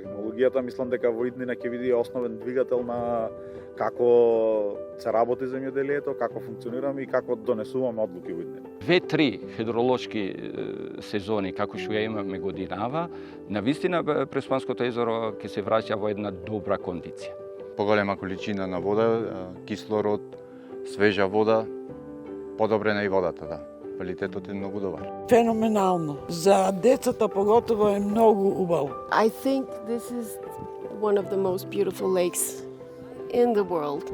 Технологијата мислам дека во иднина ќе биде основен двигател на како се работи земјоделието, како функционираме и како донесуваме одлуки во иднина. 2-3 хидролошки сезони како што ја имаме годинава, навистина Преспанското езеро ќе се враќа во една добра кондиција. Поголема количина на вода, кислород, свежа вода, подобрена и водата, да. Квалитетот е многу добар. Феноменално. За децата поготово е многу убаво. I think this is one of the most beautiful lakes in the world.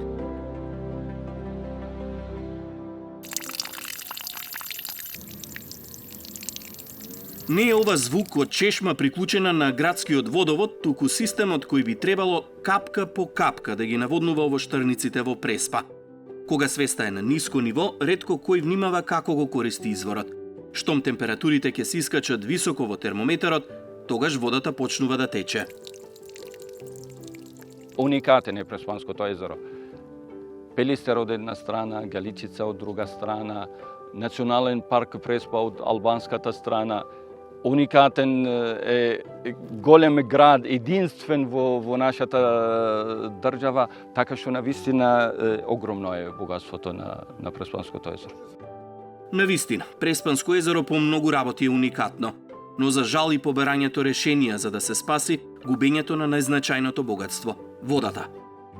Не е ова звук од чешма приклучена на градскиот водовод, туку системот кој би требало капка по капка да ги наводнува овоштарниците во Преспа. Кога свеста е на ниско ниво, ретко кој внимава како го користи изворот. Штом температурите ќе се искачат високо во термометарот, тогаш водата почнува да тече. Уникатен е Преспанското езеро. Пелистер од една страна, Галичица од друга страна, Национален парк Преспа од албанската страна. Уникатен е голем град, единствен во нашата држава, така што навистина огромно е богатството на Преспанското езеро. Навистина, Преспанско езеро по многу работи е уникатно, но за жал и поберањето решенија за да се спаси губењето на најзначајното богатство – водата.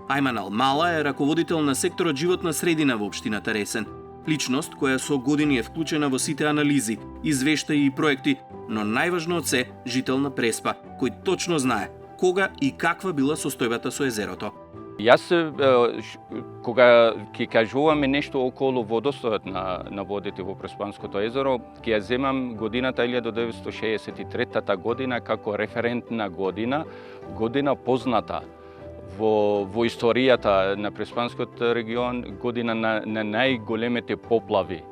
Ајман Алмала е раководител на секторот животна средина во општината Ресен. Личност која со години е вклучена во сите анализи, извештаи и проекти, но најважно од се жител на Преспа, кој точно знае кога и каква била состојбата со езерото. Јас, кога ќе кажуваме нешто околу водостојот на водите во Преспанското езеро, ќе ја земам годината 1963 година како референтна година позната во историјата на Преспанскиот регион, година на најголемите поплави,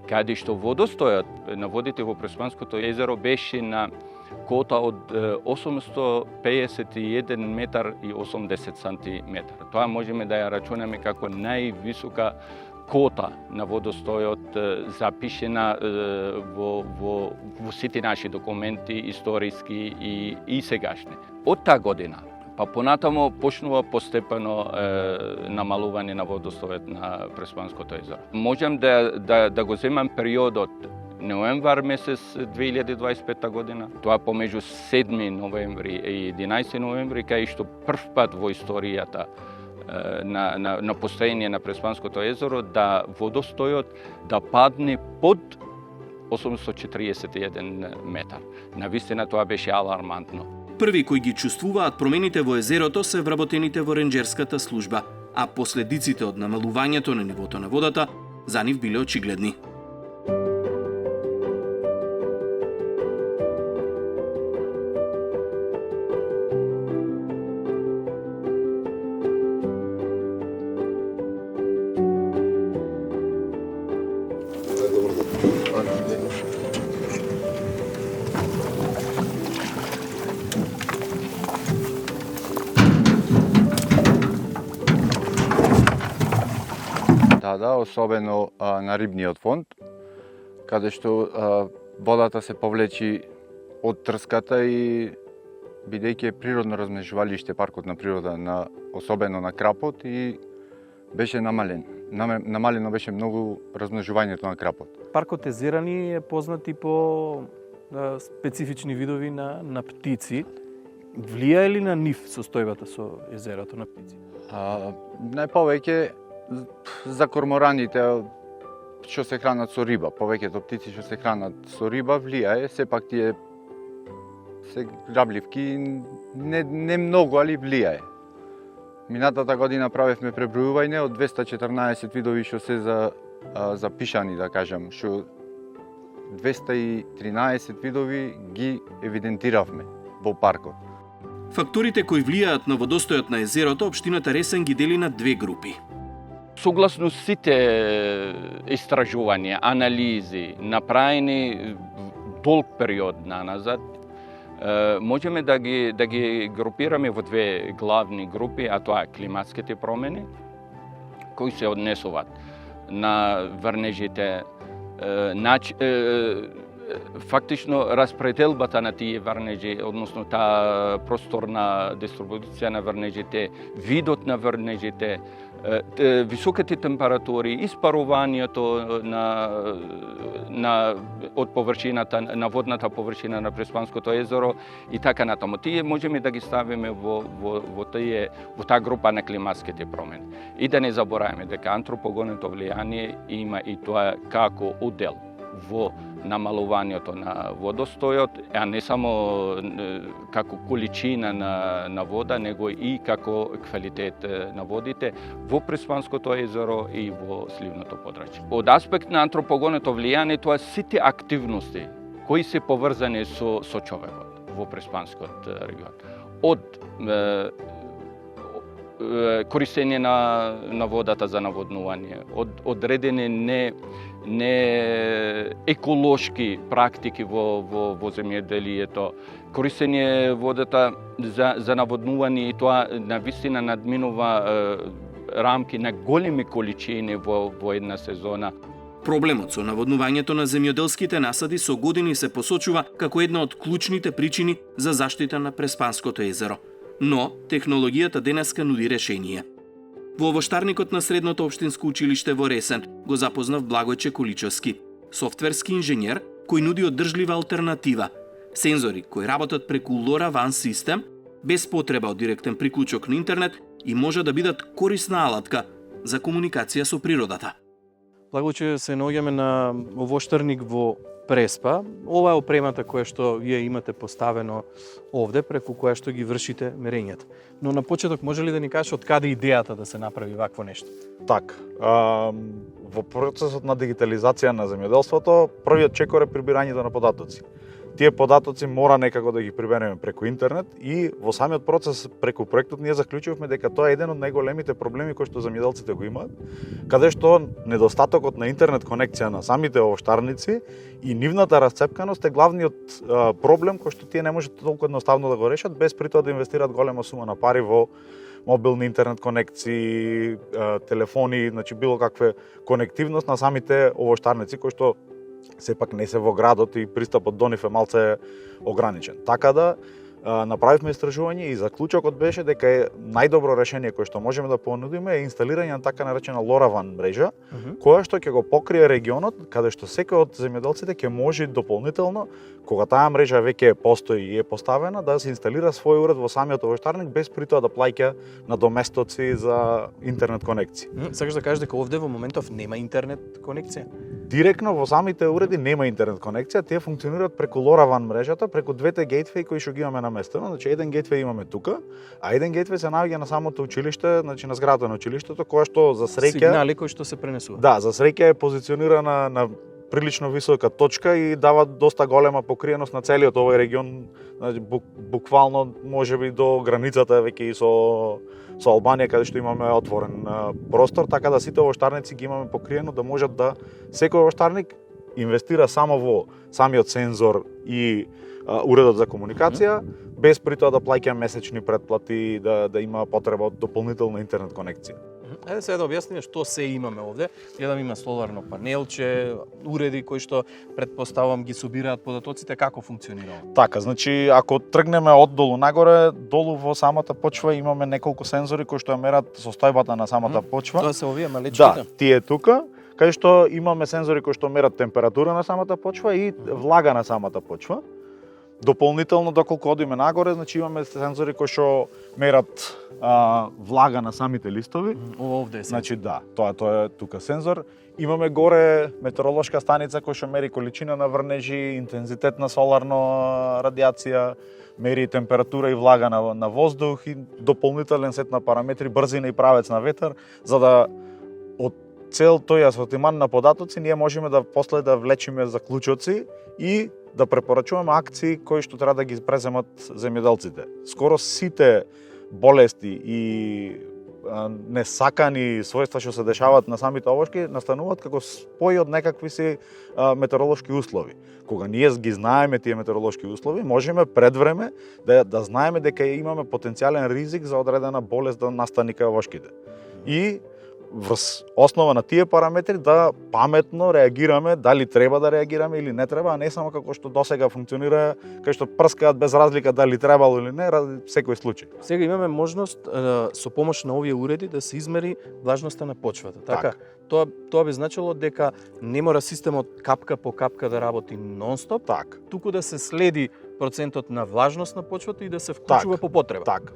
каде што водостојот на водите во Преспанското езеро беше на кота од 851 метар и 80 сантиметар. Тоа можеме да ја рачунаме како највисока кота на водостојот запишена во сите наши документи, историски и сегашни. Од таа година па понатамо почнува постепено намалување на водостојот на Преспанското езеро. Можам да го земам периодот ноемвар месец 2025 година, тоа помеѓу 7 ноември и 11 ноември, кај што прв пат во историјата на постоење на Преспанското езеро да водостојот да падне под 841 метар. Навистина тоа беше алармантно. Први кои ги чувствуваат промените во езерото се вработените во ренџерската служба, а последиците од намалувањето на нивото на водата за нив биле очигледни. Да, особено на рибниот фонд, каде што водата се повлечи од трската и бидејќи е природно размножувалиште паркот на природа, особено на крапот, и беше намален. Намалено беше многу размножувањето на крапот. Паркот Езерани е познат и по специфични видови на птици. Влијае ли на нив состојбата со езерото на птици? Најповеќе за кормораните што се хранат со риба, повеќето птици што се хранат со риба влијае, сепак тие се грабливки, не многу, али влијае. Минатата година правевме пребројување од 214 видови што се запишани, да кажам, што 213 видови ги евидентиравме во паркот. Факторите кои влијаат на водостојот на езерото, општината Ресен ги дели на две групи. Согласно сите истражувања, анализи, направени долг период назад, можеме да ги групираме во две главни групи, а тоа е климатските промени, кои се однесуваат на врнежите, фактично распределбата на тие врнежи, односно таа просторна дистрибуција на врнежите, видот на врнежите, високите температури, испарувањето од површината, на водната површина на Преспанското езеро и така натаму. Тие можеме да ги ставиме во таа група на климатските промени. И да не забораваме дека антропогонното влијание има и тоа како удел во намалувањето на водостојот, а не само како количина на вода, него и како квалитет на водите во Преспанското езеро и во сливното подрачје. Од аспект на антропогонното влијание, тоа сите активности кои се поврзани со човекот во Преспанскиот регион. Од користење на водата за наводнување, од одредени не еколошки практики во земјоделието, користење водата за наводнување и тоа навистина надминува рамки на големи количини во една сезона. Проблемот со наводнувањето на земјоделските насади со години се посочува како една од клучните причини за заштита на Преспанското езеро. Но технологијата денеска нуди решение. Во овоштарникот на Средното општинско училиште во Ресен го запознав Благојче Количевски, софтверски инженер кој нуди одржлива алтернатива. Сензори кои работат преку LoRaWAN систем, без потреба од директен приклучок на интернет и може да бидат корисна алатка за комуникација со природата. Благојче, се наоѓаме на овоштарник во Преспа. Ова е опремата која што вие имате поставено овде, преку која што ги вршите мерењата. Но на почеток може ли да ни кажеш од каде идејата да се направи вакво нешто? Так, во процесот на дигитализација на земјоделството, првиот чекор е прибирањето на податоци. Тие податоци мора некако да ги прибереме преку интернет и во самиот процес преку проектот ние заклучивме дека тоа е еден од најголемите проблеми кои што земјоделците го имаат, каде што недостатокот на интернет конекција на самите овоштарници и нивната расцепканост е главниот проблем кој што тие не можат толку едноставно да го решат без при тоа да инвестираат голема сума на пари во мобилни интернет конекции, телефони, значи било каква конективност на самите овоштарници кои што сепак не се во градот и пристапот до нив е малце ограничен. Така да направивме истражување и заклучокот беше дека е најдобро решение кое што можеме да понудиме е инсталирање на така наречена LoRaWAN мрежа, која што ќе го покрие регионот, каде што секој од земјоделците ќе може дополнително, кога таа мрежа веќе постои и е поставена, да се инсталира свој уред во самиот овоштарник без при тоа да плаќа надоместоци за интернет конекција. Сакаш да кажеш дека овде во моментов нема интернет конекција? Директно во самите уреди нема интернет конекција, тие функционираат преку LoRaWAN мрежата, преку двете гейтвеи кои што ги имаме наместено. Значи еден гейтвеј имаме тука, а еден гейтвеј се наоѓа на самото училиште, значи на зградата на училиштето, која што за среќа сигнали кои што се пренесуваат. Да, за среќа е позиционирана на прилично висока точка и дава доста голема покриеност на целиот овој регион, значи буквално можеби до границата веќе и со Албанија, каде што имаме отворен простор, така да сите овоштарници ги имаме покриено да можат да секој овоштарник инвестира само во самиот сензор и уредот за комуникација, без при тоа да плаќа месечни претплати, да има потреба од дополнителна интернет конекција. Ајде сега да објасниме што се имаме овде. Гледам има соларно панелче, уреди кои што претпоставам ги собираат податоците, како функционира ова? Така, значи ако тргнеме од долу нагоре, долу во самата почва имаме неколку сензори кои што мерат состојбата на самата почва. Тоа се овие малечките? Да, тие тука, кај што имаме сензори кои што мерат температура на самата почва и влага на самата почва. Дополнително, доколку одиме нагоре, значи имаме сензори кои што мерат влага на самите листови. Ова овде е сензор. Значи да, тоа е тука сензор. Имаме горе метеоролошка станица која што мери количина на врнежи, интензитет на соларна радиација, мери температура и влага на воздух и дополнителен сет на параметри, брзина и правец на ветер, за да од цел тој асортиман на податоци ние можеме да после да влечиме заклучоци и да препорачуваме акции кои што треба да ги преземат земјоделците. Скоро сите болести и несакани својства што се дешаваат на самите овошки настануваат како спој од некакви си метеоролошки услови. Кога ние ги знаеме тие метеоролошки услови, можеме пред време да знаеме дека имаме потенцијален ризик за одредена болест да настани кај овошките. И врз основа на тие параметри да паметно реагираме, дали треба да реагираме или не треба, а не само како што досега функционира, кај што прскаат без разлика дали требало или не, ради секој случај. Сега имаме можност со помош на овие уреди да се измери влажноста на почвата. Така, тоа би значило дека не мора системот капка по капка да работи нон-стоп, Так. туку да се следи процентот на влажност на почвата и да се вклучува по потреба. Так,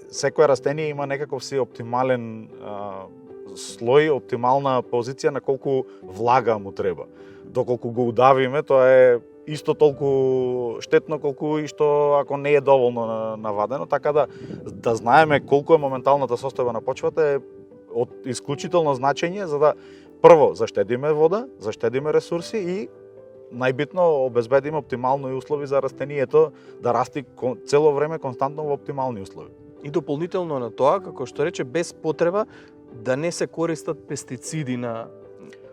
секое растение има некаков си оптимален слој, оптимална позиција на колку влага му треба. Доколку го удавиме, тоа е исто толку штетно колку и што ако не е доволно навадено, така да знаеме колку е моменталната состојба на почвата е од исклучително значење за да прво заштедиме вода, заштедиме ресурси и најбитно обезбедиме оптимални услови за растението да расти цело време константно во оптимални услови. И дополнително на тоа, како што рече, без потреба да не се користат пестициди на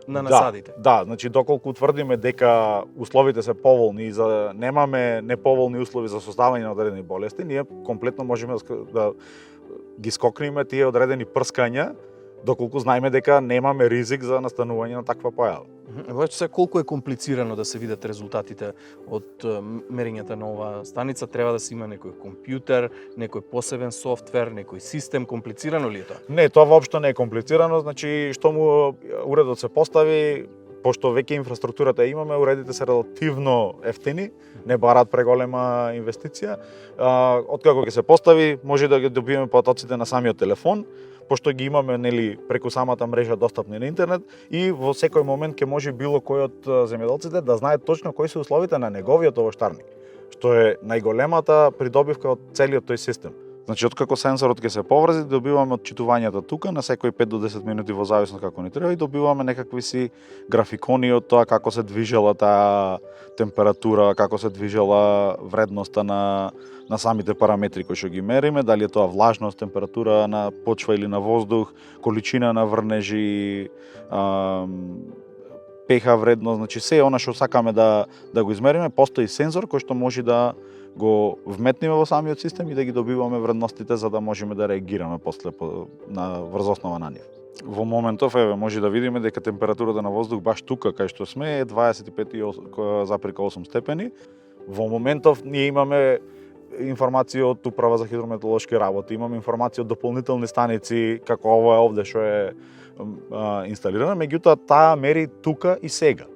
насадите. Да, значи доколку утврдиме дека условите се поволни и за немаме неповолни услови за создавање на одредени болести, ние комплетно можеме да ги скокнеме тие одредени прскања, доколку знаеме дека немаме ризик за настанување на таква појава. Ваќе се колку е комплицирано да се видат резултатите од мерењата на оваа станица, треба да се има некој компјутер, некој посебен софтвер, некој систем, комплицирано ли е тоа? Не, тоа воопшто не е комплицирано, значи што му уредот се постави, пошто веќе инфраструктурата имаме, уредите се релативно ефтини, не бараат преголема инвестиција. Откако ќе се постави, може да ги добиеме потоците на самиот телефон, пошто ги имаме нели преку самата мрежа достапни на интернет и во секој момент ќе може било кој од земјоделците да знае точно кои се условите на неговиот овоштарник, што е најголемата придобивка од целиот тој систем. Значи, откако сензорот ќе се поврзи, добиваме отчитувањата тука на секои 5 до 10 минути во зависност како ни треба и добиваме некакви си графикони од тоа како се движела таа температура, како се движела вредноста на самите параметри кои што ги мериме, дали е тоа влажност, температура на почва или на воздух, количина на врнежи, pH вредност, значи се она што сакаме да го измериме, постои сензор кој што може да го вметниме во самиот систем и да ги добиваме вредностите за да можеме да реагираме после врз основа на нив. Во моментов може да видиме дека температурата на воздух баш тука кај што сме е 25,8 степени. Во моментов ние имаме информација од Управа за хидрометеоролошки работи, имаме информација од дополнителни станици како ова овде што е инсталирана, меѓутоа таа мери тука и сега.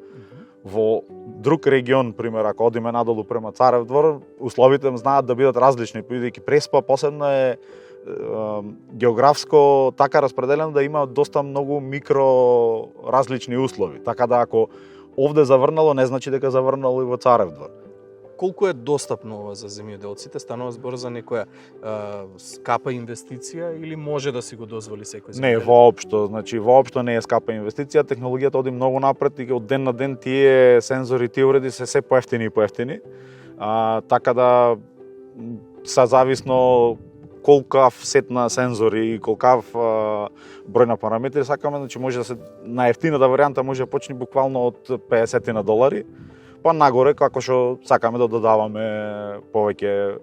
Во друг регион, пример, ако одиме надолу према Царев двор, условите знаат да бидат различни, бидејќи Преспа посебно е географско така распределено да има доста многу микро различни услови. Така да ако овде заврнало, не значи дека заврнало и во Царев двор. Колку е достапно ова за земјоделците? Станува збор за некоја скапа инвестиција или може да си го дозволи секој земјоделец? Не, воопшто, значи воопшто не е скапа инвестиција, технологијата оди многу напред и од ден на ден тие сензори, тие уреди се поевтини и поевтини. Така да са зависно колкав сет на сензори и колкав број на параметри сакаме, значи може да се наевтината варијанта може да почне буквално од $50, па нагоре како што сакаме да додаваме повеќе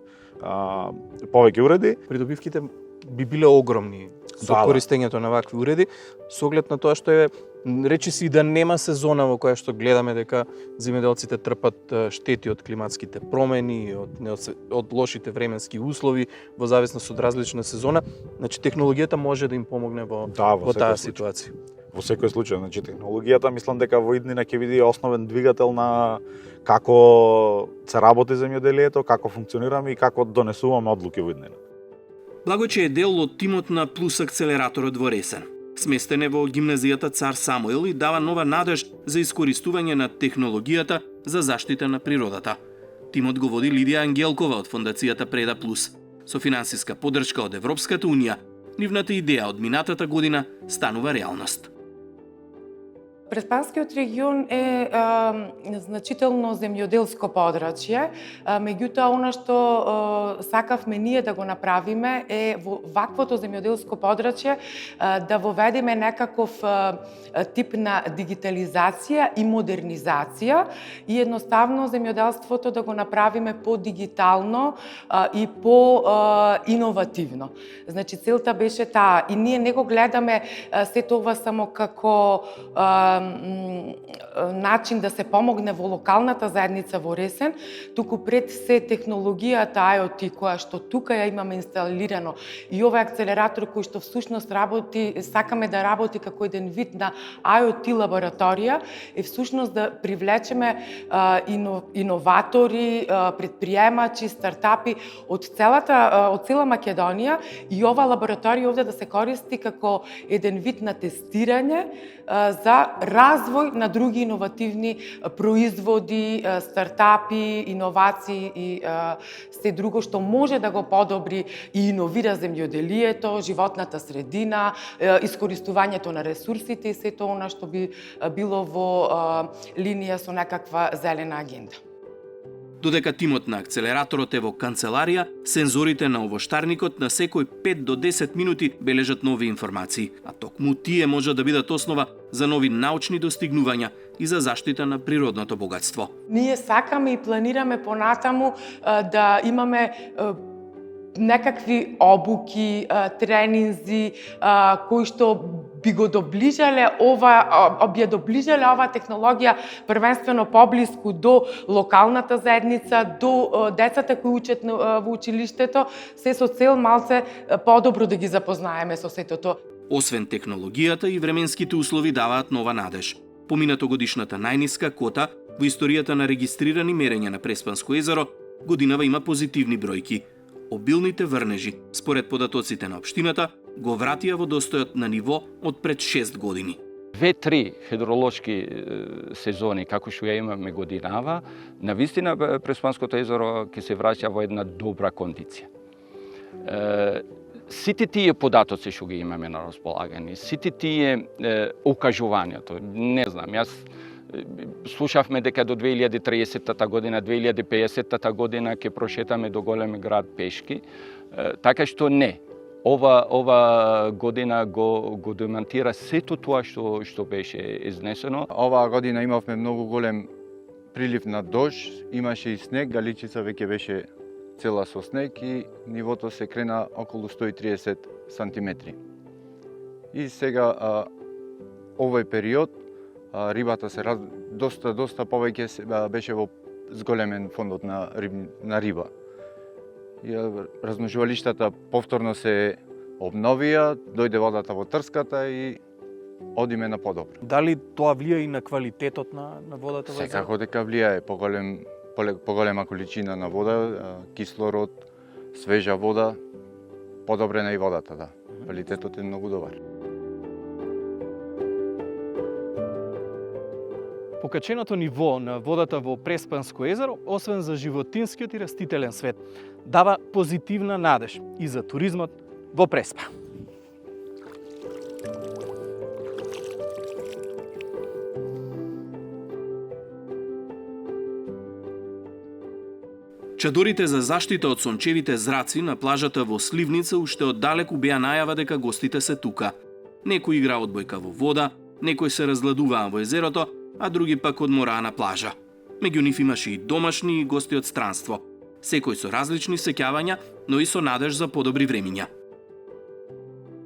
уреди. Придобивките би биле огромни со користењето на вакви уреди, со оглед на тоа што е речи си да нема сезона во која што гледаме дека земјоделците трпат штети од климатските промени, од лошите временски услови во зависност од различна сезона, значи технологијата може да им помогне во таа ситуација. Во секој случај, значи технологијата мислам дека во иднина ќе биде основен двигател на како се работи земјоделието, како функционираме и како донесуваме одлуки во иднина. Благојче е дел од тимот на Плюс акцелераторот во Ресен. Сместен е во гимназијата Цар Самуил и дава нова надеж за искористување на технологијата за заштита на природата. Тимот го води Лидија Ангелкова од фондацијата Преда Плюс. Со финансиска поддршка од Европската унија, нивната идеја од минатата година станува реалност. Преспанскиот регион е значително земјоделско подрачје, меѓутоа она што сакавме ние да го направиме е во ваквото земјоделско подрачје да воведеме некаков тип на дигитализација и модернизација и едноставно земјоделството да го направиме по-дигитално и по-иновативно. Значи целта беше таа и ние не го гледаме сето ова само како начин да се помогне во локалната заедница во Ресен, туку пред се технологијата IoT која што тука ја имаме инсталирано и овој акцелератор кој што всушност работи, сакаме да работи како еден вид на IoT лабораторија, е всушност да привлечеме иноватори, предприемачи, стартапи од цела Македонија и ова лабораторија овде да се користи како еден вид на тестирање за развој на други иновативни производи, стартапи, иновации и се друго што може да го подобри и иновира земјоделието, животната средина, искористувањето на ресурсите и сето она што би било во линија со некаква зелена агенда. Додека тимот на акцелераторот е во канцеларија, сензорите на овоштарникот на секој 5 до 10 минути бележат нови информации, а токму тие може да бидат основа за нови научни достигнувања и за заштита на природното богатство. Ние сакаме и планираме понатаму да имаме некакви обуки, тренинзи кои што би го доближале ова технологија првенствено поблиску до локалната заедница, до децата кои учат во училиштето, се со цел малце подобро да ги запознаеме со сетото. Освен технологијата и временските услови даваат нова надеж. Поминатогодишната најниска кота во историјата на регистрирани мерења на Преспанско езеро годинава има позитивни бројки. Обилните врнежи, според податоците на општината, го вратија водостојот на ниво од пред 6 години. 2-3 хидролошки сезони, како што ја имаме годинава, навистина Преспанското езеро ќе се враќа во една добра кондиција. Сите тие податоци што ги имаме на располагање, сите тие окажувањето, не знам, јас слушавме дека до 2030 година, 2050 година ќе прошетаме до голем град пешки, така што не. Ова година го демонтира сето тоа што беше изнесено. Оваа година имавме многу голем прилив на дожд, имаше и снег, Галичица веќе беше цела со снег и нивото се крена околу 130 сантиметри. И сега овој период рибата се доста повеќе беше во зголемен фондот на риба. Размножувалиштата повторно се обновија, дојде водата во трската и одиме на подобро. Дали тоа влија и на квалитетот на водата во езерото? Секако дека влијае поголема количина на вода, кислород, свежа вода, подобрена и водата, да. Квалитетот е многу добар. Покаченото ниво на водата во Преспанско езеро, освен за животинскиот и растителен свет, дава позитивна надеж и за туризмот во Преспа. Чадорите за заштита од сончевите зраци на плажата во Сливница уште оддалеку беа најава дека гостите се тука. Некои игра одбојка во вода, некои се разгладуваа во езерото, а други пак одмораа на плажа. Меѓу нив имаше и домашни и гости од странство. Секој со различни сеќавања, но и со надеж за подобри времиња.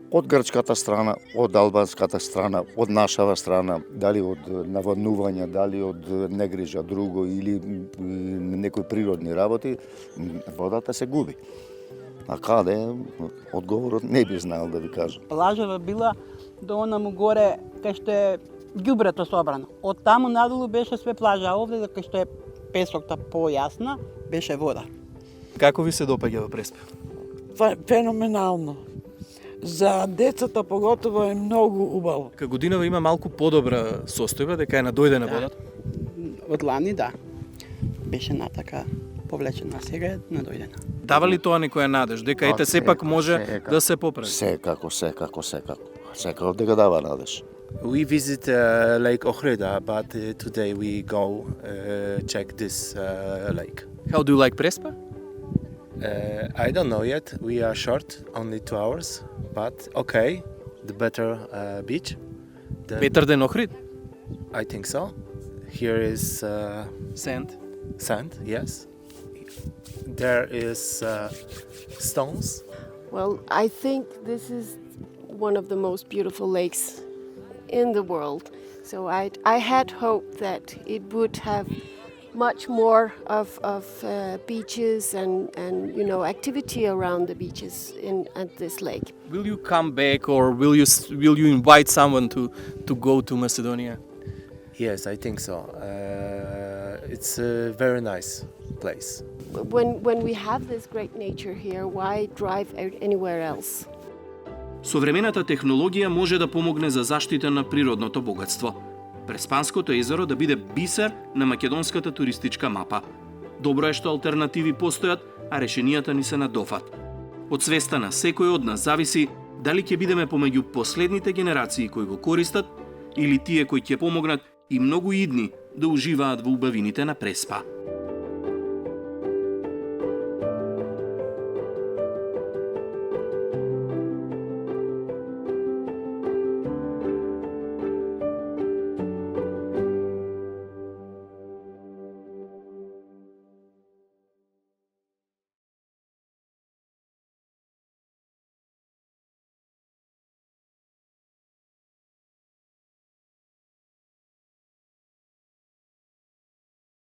Од грчката страна, од албанската страна, од нашава страна, дали од наводнувања, дали од негрижа друго или некои природни работи, водата се губи. А каде? Одговорот не би знаел да ви кажам. Плажава била до онаму горе кај што е ѓубрето собрано. Од таму надолу беше све плажа, а овде кај што е песокта појасна, беше вода. Како ви се допаѓа во Преспа? Феноменално. За децата поготово е многу убаво. Ка годинава има малку подобра состојба, дека е надојдена водата? Од лани, да. Беше натака повлечена, сега е надојдена. Дава ли тоа некоја надеж, дека ете сепак може да се поправи? Секако дека дава надеж. We visit Lake Ochrida, but today we go check this lake. How do you like Prespa? I don't know yet. We are short, only 2 hours, but okay. The better beach. Better than Ohrid? I think so. Here is Sand. sand, yes. There is stones. Well, I think this is one of the most beautiful lakes in the world. So I had hoped that it would have much more of beaches and activity around the beaches at this lake. Will you come back, or will you invite someone to go to Macedonia? Yes, I think so. It's a very nice place. When we have this great nature here, why drive out anywhere else? Современата технологија може да помогне за заштита на природното богатство. Преспанското езеро да биде бисер на македонската туристичка мапа. Добро е што алтернативи постојат, а решенијата ни се на дофат. Од свеста на секој од нас зависи дали ќе бидеме помеѓу последните генерации кои го користат или тие кои ќе помогнат и многу идни да уживаат во убавините на Преспа.